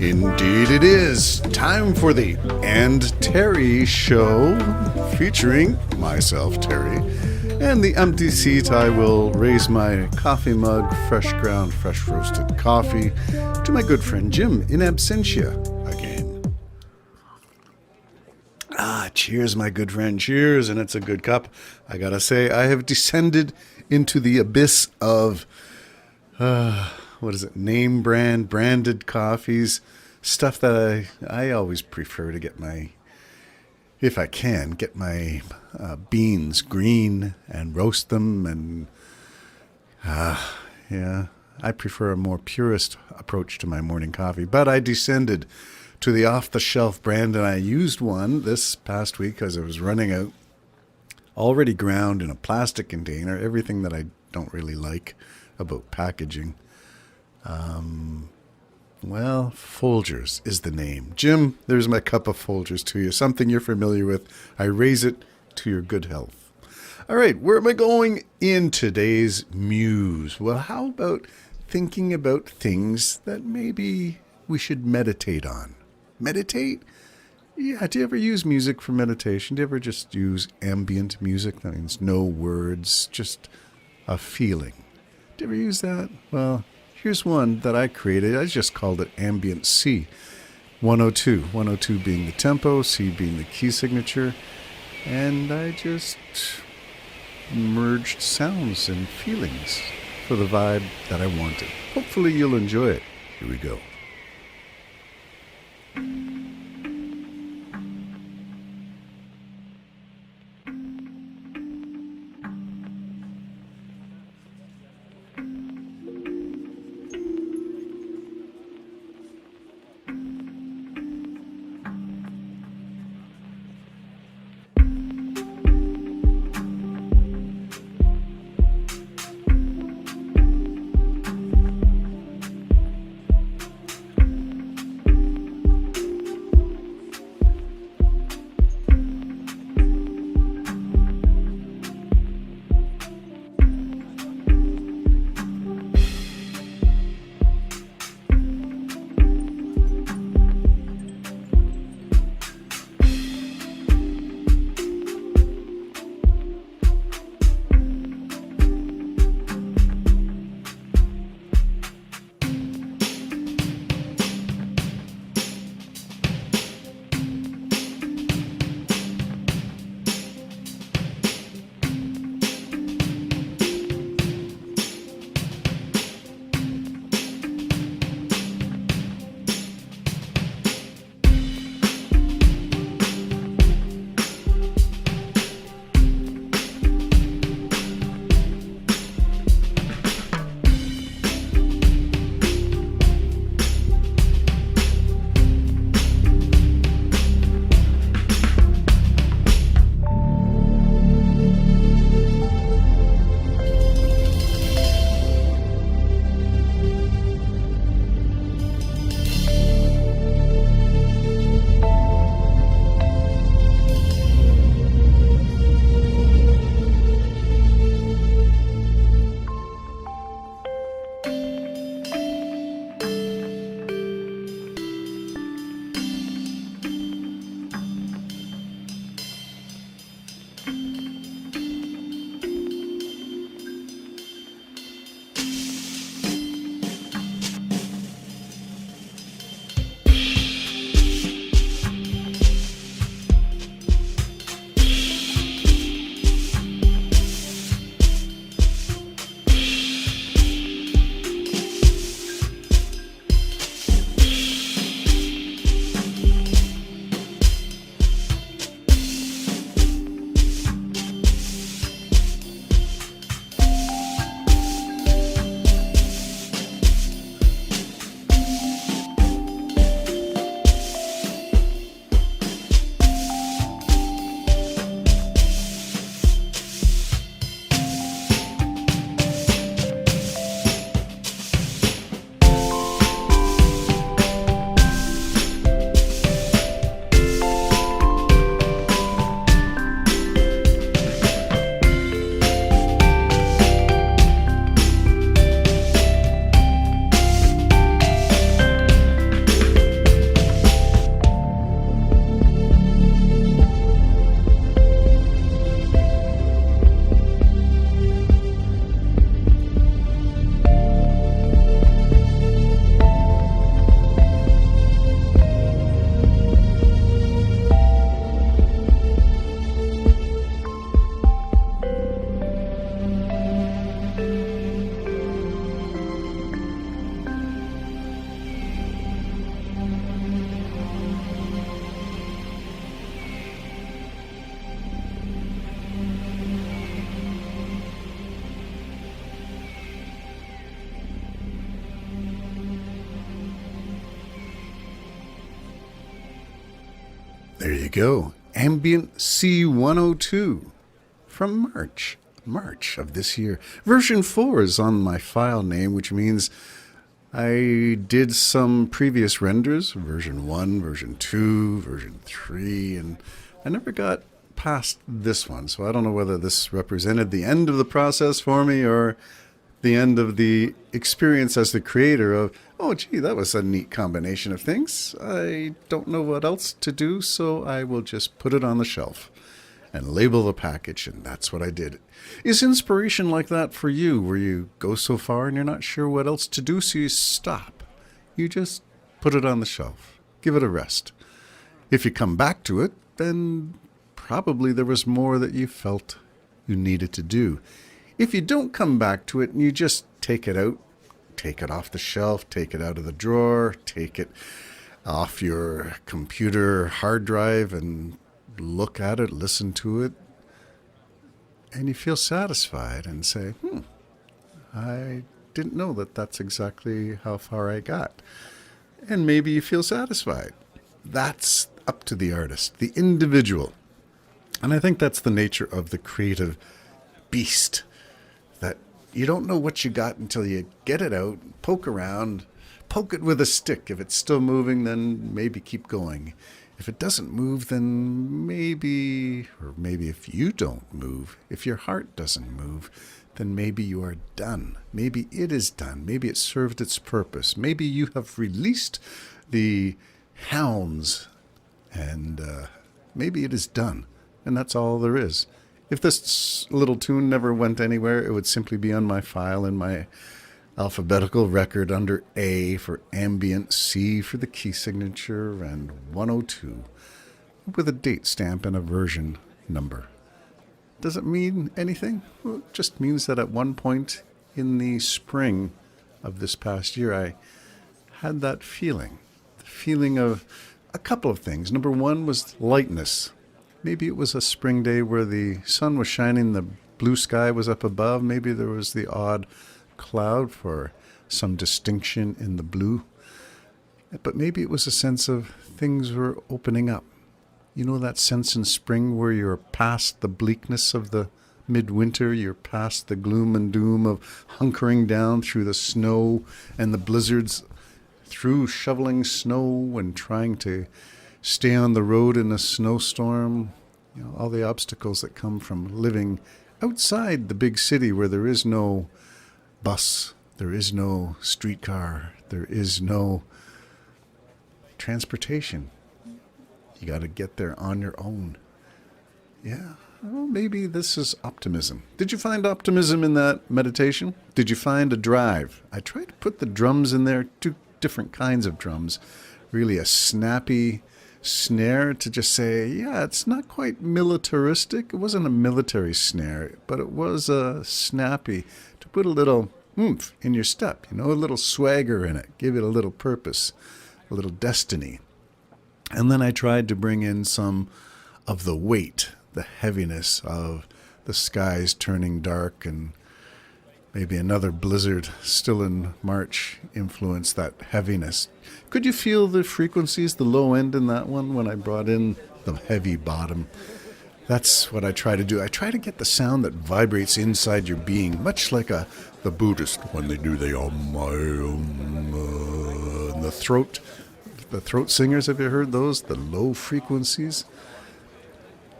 Indeed it is. Time for the And Terry Show, featuring myself, Terry, and the empty seat. I will raise my coffee mug, fresh ground, fresh roasted coffee, to my good friend Jim in absentia again. Cheers, my good friend, cheers, and it's a good cup. I gotta say, I have descended into the abyss of name brand, branded coffees, stuff that I always prefer to get my, if I can, get my beans green and roast them. And I prefer a more purist approach to my morning coffee. But I descended to the off-the-shelf brand, and I used one this past week as I was running out, already ground in a plastic container, everything that I don't really like about packaging. Folgers is the name. Jim, there's my cup of Folgers to you. Something you're familiar with. I raise it to your good health. All right, where am I going in today's muse? Well, how about thinking about things that maybe we should meditate on? Meditate? Yeah, do you ever use music for meditation? Do you ever just use ambient music? That means no words, just a feeling. Do you ever use that? Well, here's one that I created. I just called it Ambient C. 102. 102 being the tempo, C being the key signature. And I just merged sounds and feelings for the vibe that I wanted. Hopefully you'll enjoy it. Here we go. There you go. Ambient C102 from March of this year. Version 4 is on my file name, which means I did some previous renders, version 1, version 2, version 3, and I never got past this one. So I don't know whether this represented the end of the process for me or the end of the experience as the creator of, oh, gee, that was a neat combination of things. I don't know what else to do, so I will just put it on the shelf and label the package, and that's what I did. Is inspiration like that for you, where you go so far and you're not sure what else to do, so you stop? You just put it on the shelf. Give it a rest. If you come back to it, then probably there was more that you felt you needed to do. If you don't come back to it and you just take it out, take it off the shelf, take it out of the drawer, take it off your computer hard drive and look at it, listen to it, and you feel satisfied and say, I didn't know that that's exactly how far I got. And maybe you feel satisfied. That's up to the artist, the individual. And I think that's the nature of the creative beast, that you don't know what you got until you get it out, poke around, poke it with a stick. If it's still moving, then maybe keep going. If it doesn't move, then maybe if you don't move, if your heart doesn't move, then maybe you are done. Maybe it is done. Maybe it served its purpose. Maybe you have released the hounds and maybe it is done. And that's all there is. If this little tune never went anywhere, it would simply be on my file in my alphabetical record under A for ambient, C for the key signature, and 102 with a date stamp and a version number. Does it mean anything? Well, it just means that at one point in the spring of this past year, I had that feeling. The feeling of a couple of things. Number one was lightness. Maybe it was a spring day where the sun was shining, the blue sky was up above. Maybe there was the odd cloud for some distinction in the blue. But maybe it was a sense of things were opening up. You know that sense in spring where you're past the bleakness of the midwinter, you're past the gloom and doom of hunkering down through the snow and the blizzards, through shoveling snow and trying to stay on the road in a snowstorm, you know, all the obstacles that come from living outside the big city where there is no bus, there is no streetcar, there is no transportation. You got to get there on your own. Yeah, well, maybe this is optimism. Did you find optimism in that meditation? Did you find a drive? I tried to put the drums in there, two different kinds of drums. Really a snappy snare to just say, yeah, it's not quite militaristic. It wasn't a military snare, but it was a snappy to put a little oomph in your step, you know, a little swagger in it, give it a little purpose, a little destiny. And then I tried to bring in some of the weight, the heaviness of the skies turning dark, and maybe another blizzard still in March influenced that heaviness. Could you feel the frequencies, the low end in that one when I brought in the heavy bottom? That's what I try to do. I try to get the sound that vibrates inside your being, much like the Buddhist when they do the and the throat singers. Have you heard those? The low frequencies.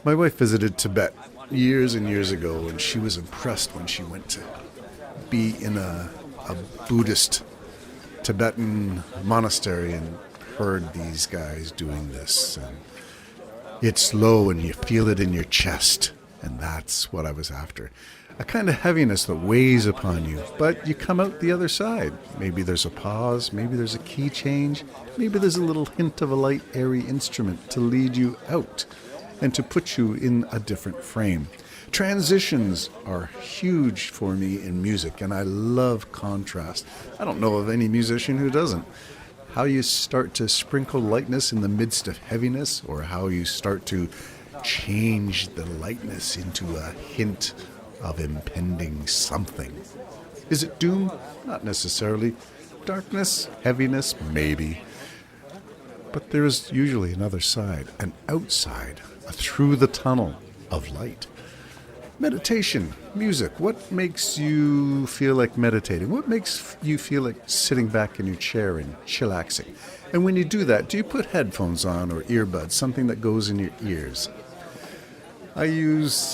My wife visited Tibet years and years ago, and she was impressed when she went to be in a Buddhist Tibetan monastery and heard these guys doing this. And it's low and you feel it in your chest, and that's what I was after. A kind of heaviness that weighs upon you, but you come out the other side. Maybe there's a pause, maybe there's a key change, maybe there's a little hint of a light, airy instrument to lead you out and to put you in a different frame. Transitions are huge for me in music, and I love contrast. I don't know of any musician who doesn't. How you start to sprinkle lightness in the midst of heaviness, or how you start to change the lightness into a hint of impending something. Is it doom? Not necessarily. Darkness? Heaviness? Maybe. But there is usually another side, an outside, a through the tunnel of light. Meditation, music. What makes you feel like meditating? What makes you feel like sitting back in your chair and chillaxing? And when you do that, do you put headphones on or earbuds, something that goes in your ears? I use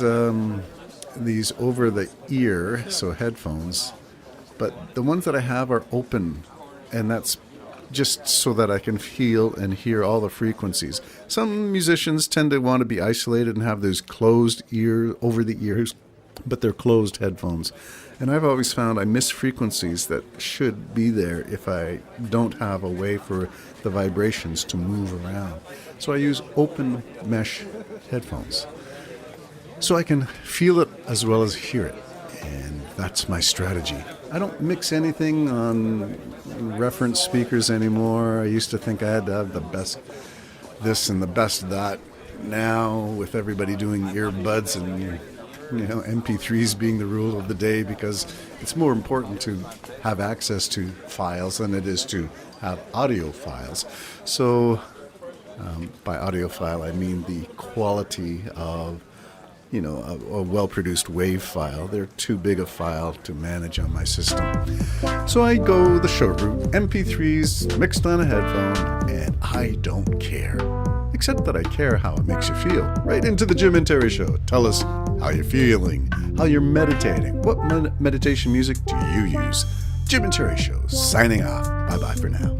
these over the ear, so headphones, but the ones that I have are open, and that's just so that I can feel and hear all the frequencies. Some musicians tend to want to be isolated and have those closed ear over the ears, but they're closed headphones. And I've always found I miss frequencies that should be there if I don't have a way for the vibrations to move around. So I use open mesh headphones, so I can feel it as well as hear it. And that's my strategy. I don't mix anything on reference speakers anymore. I used to think I had to have the best this and the best that. Now, with everybody doing earbuds and MP3s being the rule of the day, because it's more important to have access to files than it is to have audio files. So by audio file, I mean the quality of a well-produced WAV file. They're too big a file to manage on my system. So I go the short route, MP3s mixed on a headphone, and I don't care. Except that I care how it makes you feel. Right into the Jim and Terry Show. Tell us how you're feeling, how you're meditating. What meditation music do you use? Jim and Terry Show, signing off. Bye-bye for now.